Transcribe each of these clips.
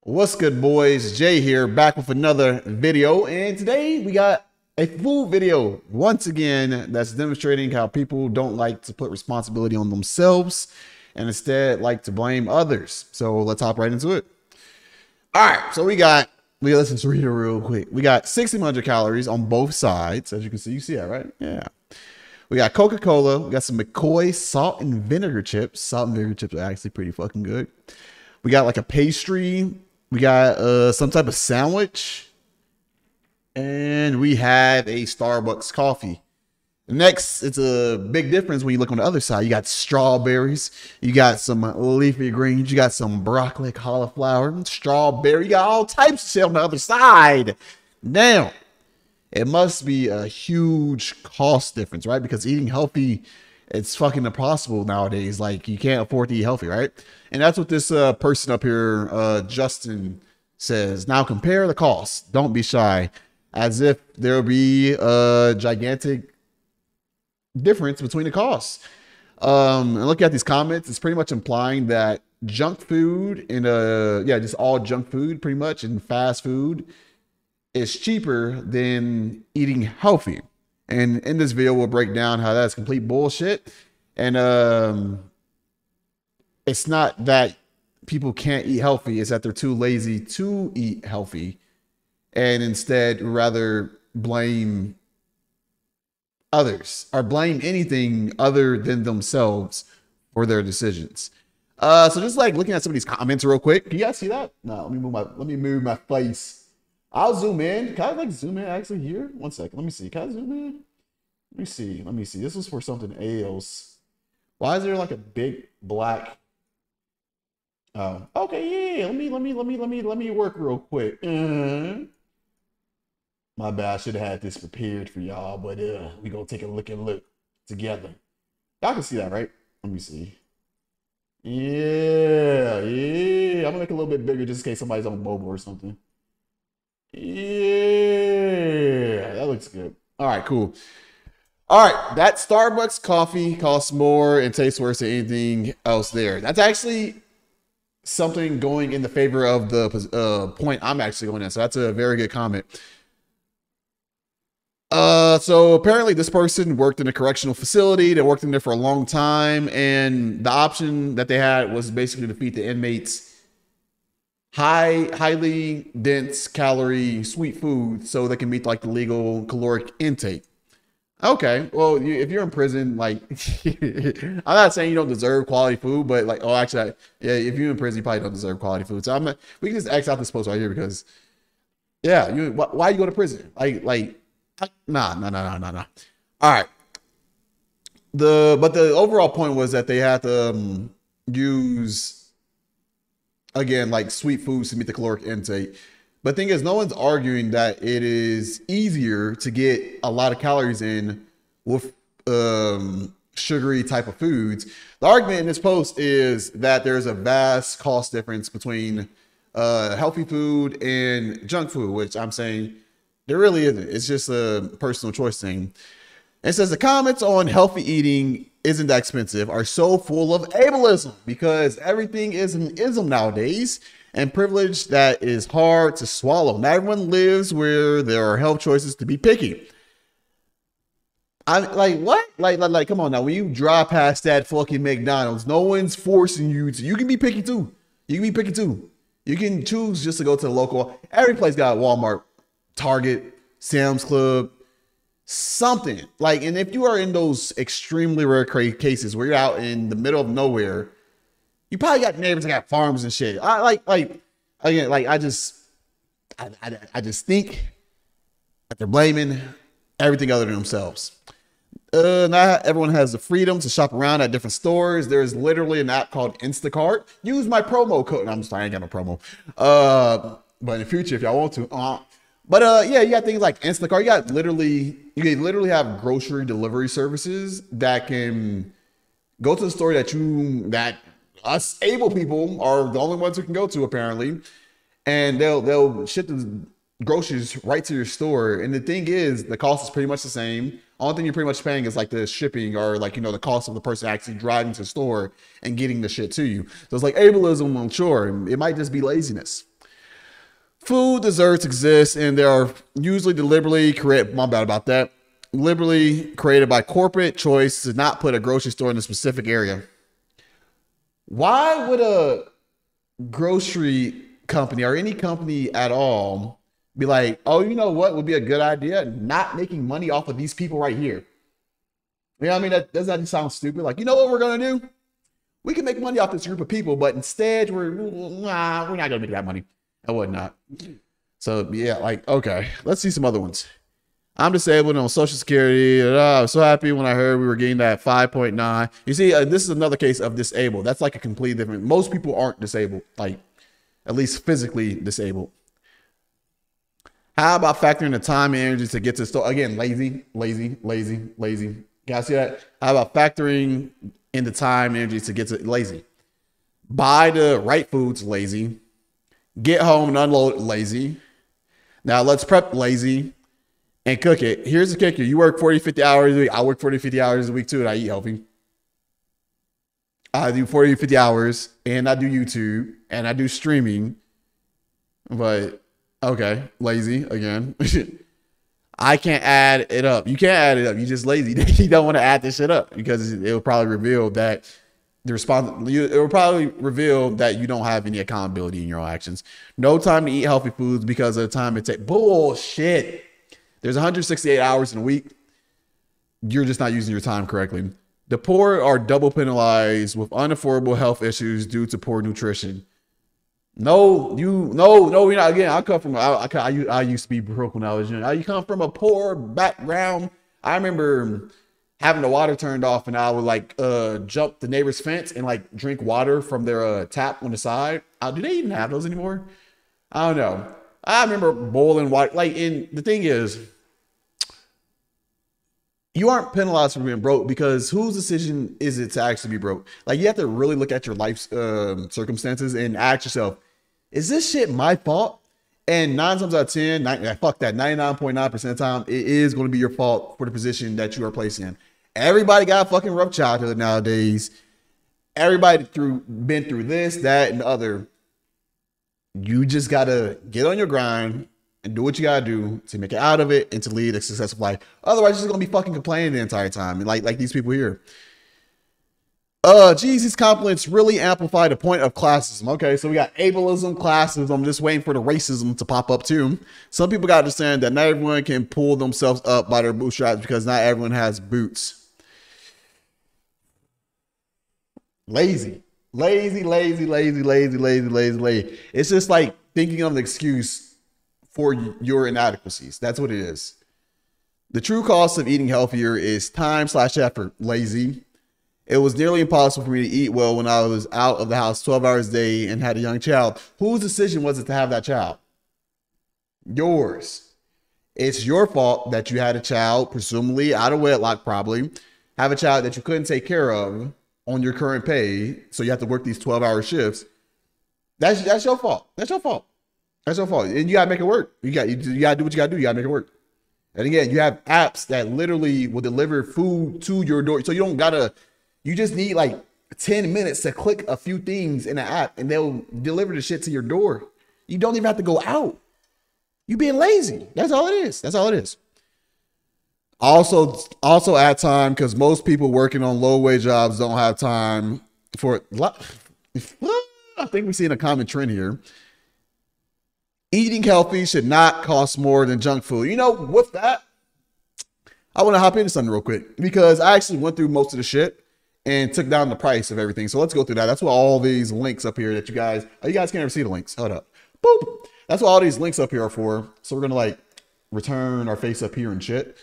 What's good, boys? Jay here, back with another video, and today we got a food video once again that's demonstrating how people don't like to put responsibility on themselves and instead like to blame others. So let's hop right into it. All right, so let's just read it real quick. We got 1,600 calories on both sides, as you can see. You see that, right? Yeah. We got Coca-Cola. We got some McCoy salt and vinegar chips. Salt and vinegar chips are actually pretty fucking good. We got like a pastry. We got some type of sandwich, and we have a Starbucks coffee. Next, it's a big difference when you look on the other side. You got strawberries, you got some leafy greens, you got some broccoli, cauliflower, strawberry, you got all types of shit on the other side. Now, it must be a huge cost difference, right? Because eating healthy, it's fucking impossible nowadays. Like, you can't afford to eat healthy, right? And that's what this person up here, Justin, says. Now compare the costs. Don't be shy. As if there'll be a gigantic difference between the costs. And look at these comments. It's pretty much implying that junk food and just all junk food pretty much and fast food is cheaper than eating healthy. And in this video, we'll break down how that's complete bullshit. And it's not that people can't eat healthy. It's that they're too lazy to eat healthy and instead rather blame others or blame anything other than themselves for their decisions. So just like looking at some of these comments real quick. Can you guys see that? No, let me move my face. I'll zoom in. Can I like zoom in actually here? One second. Let me see. Can I zoom in? Let me see. This is for something else. Why is there like a big black? Oh, okay. Yeah. Let me work real quick. My bad. I should have had this prepared for y'all, but we gonna take a look together. Y'all can see that, right? Let me see. Yeah. I'm gonna make it a little bit bigger just in case somebody's on mobile or something. Yeah, that looks good. All right, cool. All right, that Starbucks coffee costs more and tastes worse than anything else there. That's actually something going in the favor of the point I'm actually going in. So that's a very good comment. So apparently this person worked in a correctional facility. They worked in there for a long time, and the option that they had was basically to feed the inmates highly dense calorie sweet food so they can meet like the legal caloric intake. Okay, well, if you're in prison, like, I'm not saying you don't deserve quality food, but like, actually, yeah, if you're in prison, you probably don't deserve quality food. So we can just X out this post right here because, yeah, why you go to prison? Nah. All right. But the overall point was that they had to use, again, like sweet foods to meet the caloric intake. But the thing is, no one's arguing that it is easier to get a lot of calories in with sugary type of foods. The argument in this post is that there's a vast cost difference between healthy food and junk food, which I'm saying there really isn't. It's just a personal choice thing. It says the comments on healthy eating isn't that expensive are so full of ableism because everything is an ism nowadays. And privilege that is hard to swallow. Not everyone lives where there are health choices to be picky. I'm like, what? Like, come on now. When you drive past that fucking McDonald's, no one's forcing you to. You can be picky too. You can be picky too. You can choose just to go to the local. Every place got Walmart, Target, Sam's Club, something. Like, and if you are in those extremely rare cases where you're out in the middle of nowhere, you probably got neighbors that got farms and shit. I just think that they're blaming everything other than themselves. Not everyone has the freedom to shop around at different stores. There's literally an app called Instacart. Use my promo code. I'm sorry, I ain't got no promo. But in the future, if y'all want to, yeah, you got things like Instacart. You can literally have grocery delivery services that can go to the store that us able people are the only ones who can go to apparently, and they'll ship the groceries right to your store. And the thing is, the cost is pretty much the same. Only thing you're pretty much paying is like the shipping or like, the cost of the person actually driving to the store and getting the shit to you. So it's like ableism, I'm sure. It might just be laziness. Food desserts exist, and they are usually deliberately created. My bad about that. Deliberately created by corporate choice to not put a grocery store in a specific area. Why would a grocery company or any company at all be like, oh, you know what would be a good idea? Not making money off of these people right here. You know what I mean? That doesn't sound stupid. Like, you know what we're going to do? We can make money off this group of people, but instead we're not going to make that money and whatnot. So yeah, like, okay, let's see some other ones. I'm disabled on Social Security. I was so happy when I heard we were getting that 5.9. You see, this is another case of disabled. That's like a completely different. Most people aren't disabled, like at least physically disabled. How about factoring the time and energy to get to the store? Again, lazy. You guys see that? How about factoring in the time and energy to get to lazy? Buy the right foods, lazy. Get home and unload, lazy. Now let's prep, lazy. And cook it. Here's the kicker. You work 40, 50 hours a week. I work 40, 50 hours a week too, and I eat healthy. I do 40, 50 hours, and I do YouTube, and I do streaming. But, okay, lazy again. I can't add it up. You can't add it up. You're just lazy. You don't want to add this shit up because it will probably reveal that it will probably reveal that you don't have any accountability in your actions. No time to eat healthy foods because of the time it takes. Bullshit. There's 168 hours in a week. You're just not using your time correctly. The poor are double penalized with unaffordable health issues due to poor nutrition. No, you're not. Again, I used to be broke when I was young. You come from a poor background. I remember having the water turned off and I would like jump the neighbor's fence and like drink water from their tap on the side. Do they even have those anymore? I don't know. I remember boiling water. Like, and the thing is, you aren't penalized for being broke because whose decision is it to actually be broke? Like, you have to really look at your life circumstances and ask yourself, is this shit my fault? And 9 times out of 10, fuck that, 99.9% of the time, it is going to be your fault for the position that you are placed in. Everybody got a fucking rough childhood nowadays. Everybody been through this, that, and the other. You just got to get on your grind and do what you got to do to make it out of it and to lead a successful life. Otherwise, you're just going to be fucking complaining the entire time. Like these people here. These compliments really amplify the point of classism. Okay, so we got ableism, classism. I'm just waiting for the racism to pop up too. Some people got to understand that not everyone can pull themselves up by their bootstraps because not everyone has boots. Lazy. Lazy. It's just like thinking of an excuse for your inadequacies. That's what it is. The true cost of eating healthier is time/effort. Lazy. It was nearly impossible for me to eat well when I was out of the house 12 hours a day and had a young child. Whose decision was it to have that child? Yours. It's your fault that you had a child, presumably out of wedlock, probably. Have a child that you couldn't take care of on your current pay, so you have to work these 12-hour shifts. That's your fault. That's your fault. And you gotta make it work. You gotta do what you gotta do. You gotta make it work. And again, you have apps that literally will deliver food to your door. So you just need like 10 minutes to click a few things in the app and they'll deliver the shit to your door. You don't even have to go out. You being lazy. That's all it is. Also add time because most people working on low wage jobs don't have time for it. I think we're seeing a common trend here. Eating healthy should not cost more than junk food. You know, with that, I want to hop into something real quick because I actually went through most of the shit and took down the price of everything. So let's go through that. That's what all these links up here that you guys can't ever see the links. Hold up. Boop. That's what all these links up here are for. So we're going to like return our face up here and shit.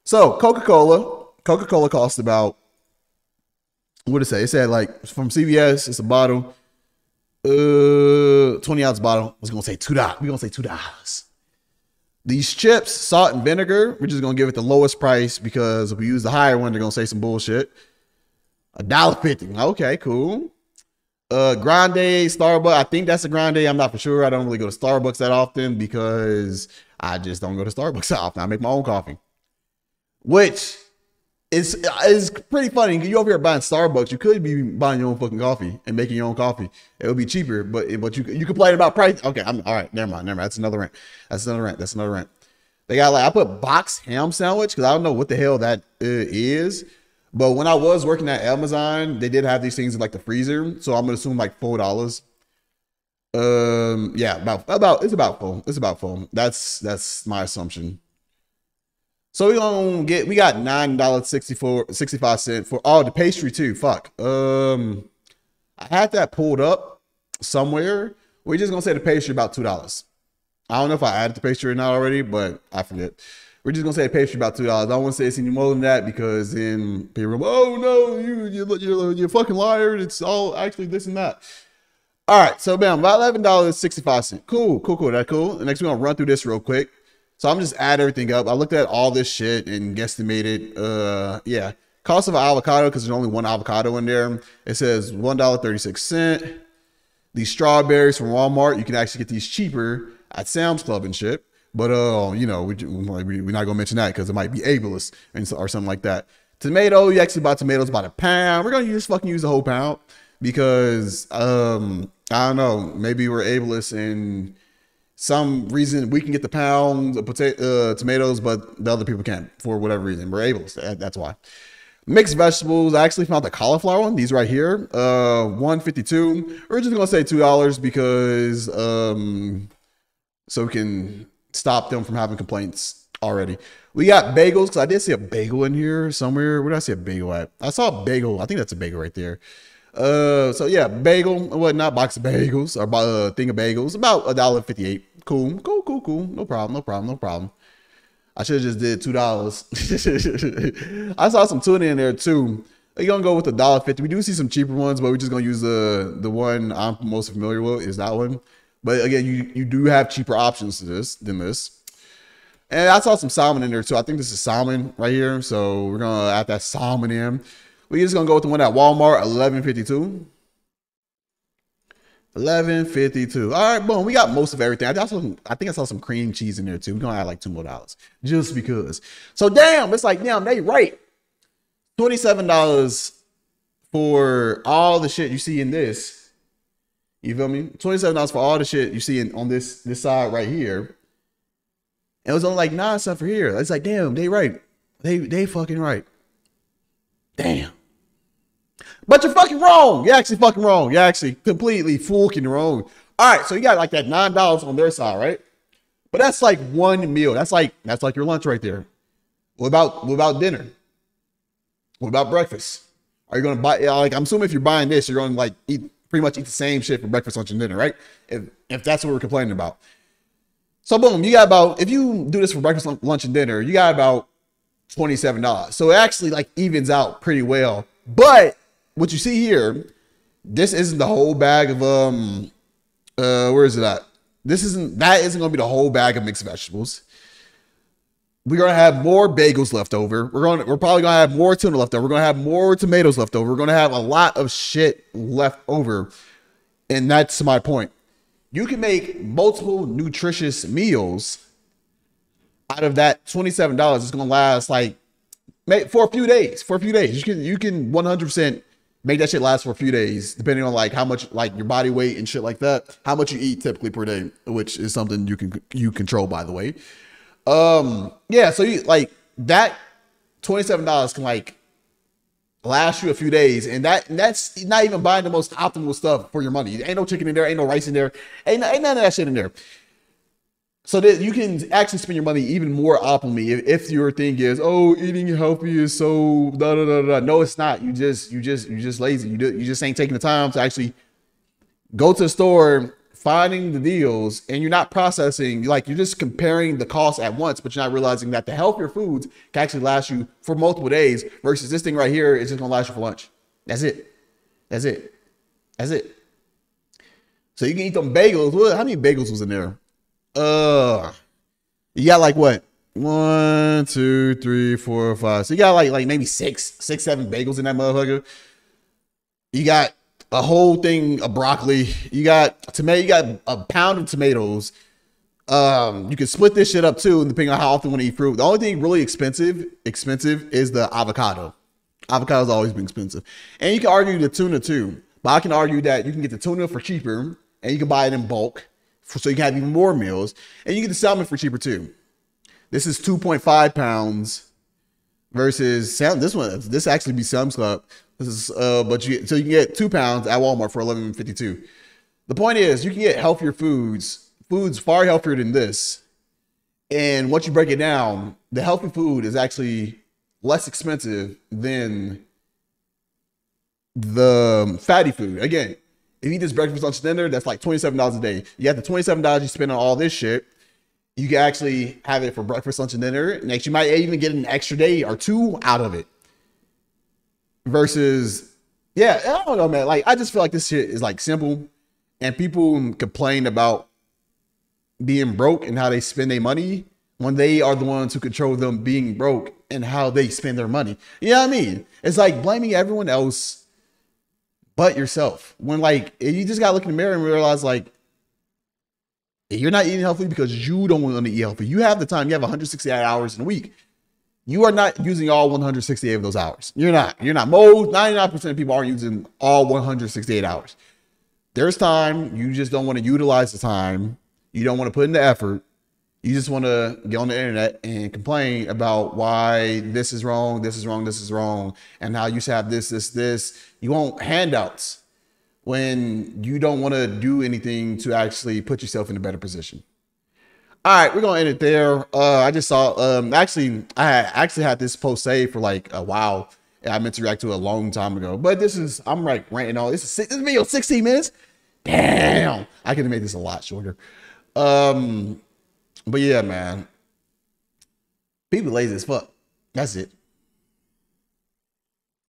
So Coca-Cola costs about, what did it say? It said like from CVS, it's a bottle, 20-ounce bottle. I was going to say $2. We're going to say $2. These chips, salt and vinegar, we're just going to give it the lowest price because if we use the higher one, they're going to say some bullshit. $1.50. Okay, cool. Grande, Starbucks. I think that's a Grande. I'm not for sure. I don't really go to Starbucks that often because I just don't go to Starbucks that often. I make my own coffee. Which It's pretty funny. You over here buying Starbucks, you could be buying your own fucking coffee and making your own coffee. It would be cheaper, but you complain about price. Okay, I'm all right. Never mind. That's another rant. That's another rant. They got like, I put box ham sandwich because I don't know what the hell that is. But when I was working at Amazon, they did have these things in like the freezer, so I'm gonna assume like $4. Yeah, it's about full. It's about full. That's my assumption. So we got $9.65 for the pastry too. Fuck. I had that pulled up somewhere. We're just gonna say the pastry about $2. I don't know if I added the pastry or not already, but I forget. We're just gonna say the pastry about $2. I don't want to say it's any more than that because then people go, oh no, you're a fucking liar. It's all actually this and that. All right, so bam, about $11.65. Cool. That's cool. Next, we're gonna run through this real quick. So I'm just add everything up. I looked at all this shit and guesstimated. Yeah, cost of an avocado because there's only one avocado in there. It says $1.36. These strawberries from Walmart, you can actually get these cheaper at Sam's Club and shit. But you know, we're not gonna mention that because it might be ableist or something like that. Tomato, you actually buy tomatoes about a pound. We're gonna fucking use the whole pound because I don't know, maybe we're ableist and some reason we can get the pound of tomatoes, but the other people can't for whatever reason. We're able to. That's why. Mixed vegetables. I actually found the cauliflower one. These right here. $1.52. We're just gonna say $2 because so we can stop them from having complaints already. We got bagels because I did see a bagel in here somewhere. Where did I see a bagel at? I saw a bagel. I think that's a bagel right there. So yeah, bagel or whatnot, box of bagels or thing of bagels, about $1.58. Cool. No problem. I should have just did $2. I saw some tuna in there too. You're gonna go with $1.50. We do see some cheaper ones, but we're just gonna use the one I'm most familiar with is that one. But again, you do have cheaper options than this. And I saw some salmon in there too. I think this is salmon right here. So we're gonna add that salmon in. We're just gonna go with the one at Walmart, $11.52. $11.52. All right, boom. We got most of everything. I think I saw some cream cheese in there too. We're gonna add like $2 more just because. So damn, it's like damn, they right. $27 for all the shit you see in this. You feel me? $27 for all the shit you see on this side right here. And it was only like $9 for here. It's like damn, they right. They fucking right. Damn. But you're fucking wrong. You're actually fucking wrong. You're actually completely fucking wrong. All right, so you got like that $9 on their side, right? But that's like one meal. That's like your lunch right there. What about dinner? What about breakfast? Are you gonna buy like I'm assuming if you're buying this, you're gonna like pretty much eat the same shit for breakfast, lunch, and dinner, right? If that's what we're complaining about. So boom, you got about if you do this for breakfast, lunch, and dinner, you got about $27. So it actually like evens out pretty well. But what you see here, this isn't the whole bag of where is it at? That isn't gonna be the whole bag of mixed vegetables. We're gonna have more bagels left over. We're probably gonna have more tuna left over. We're gonna have more tomatoes left over. We're gonna have a lot of shit left over. And that's my point. You can make multiple nutritious meals out of that $27. It's gonna last like for a few days. You can 100% make that shit last for a few days, depending on like how much like your body weight and shit like that, how much you eat typically per day, which is something you control, by the way. Yeah, so you like that $27 can like last you a few days, and that's not even buying the most optimal stuff for your money. Ain't no chicken in there, ain't no rice in there, ain't none of that shit in there. So that you can actually spend your money even more optimally if your thing is, oh, eating healthy is so da da da da. No, it's not. You just lazy. You just ain't taking the time to actually go to the store, finding the deals, and you're not processing. Like you're just comparing the costs at once, but you're not realizing that the healthier foods can actually last you for multiple days versus this thing right here is just gonna last you for lunch. That's it. So you can eat them bagels. How many bagels was in there? You got like what? 1, 2, 3, 4, 5. So you got like maybe six, 7 bagels in that motherfucker. You got a whole thing of broccoli. You got tomato. You got a pound of tomatoes, You can split this shit up too, depending on how often you want to eat fruit. The only thing really expensive is the avocado. Avocado's always been expensive. And you can argue the tuna too. But I can argue that you can get the tuna for cheaper and you can buy it in bulk so you can have even more meals. And you get the salmon for cheaper too. This is 2.5 pounds versus this actually be Sam's Club. This is so you can get 2 pounds at Walmart for $11.52. The point is you can get healthier foods far healthier than this. And once you break it down, the healthy food is actually less expensive than the fatty food. Again, if you eat this breakfast, lunch, dinner, that's like $27 a day. You got the $27 you spend on all this shit. You can actually have it for breakfast, lunch, and dinner. Next, you might even get an extra day or two out of it. Versus, yeah, I don't know, man. Like, I just feel like this shit is like simple. And people complain about being broke and how they spend their money when they are the ones who control them being broke and how they spend their money. You know what I mean? It's like blaming everyone else but yourself. When like, you just gotta look in the mirror and realize like, you're not eating healthy because you don't want to eat healthy. You have the time. You have 168 hours in a week. You are not using all 168 of those hours. You're not. Most 99% of people aren't using all 168 hours. There's time. You just don't want to utilize the time. You don't want to put in the effort. You just want to get on the internet and complain about why this is wrong, this is wrong, this is wrong, and how you should have this. You want handouts when you don't want to do anything to actually put yourself in a better position. All right, we're gonna end it there. I just saw I actually had this post saved for like a while. And I meant to react to it a long time ago. But I'm like ranting all this video 16 minutes. Damn, I could have made this a lot shorter. But yeah, man. People lazy as fuck. That's it.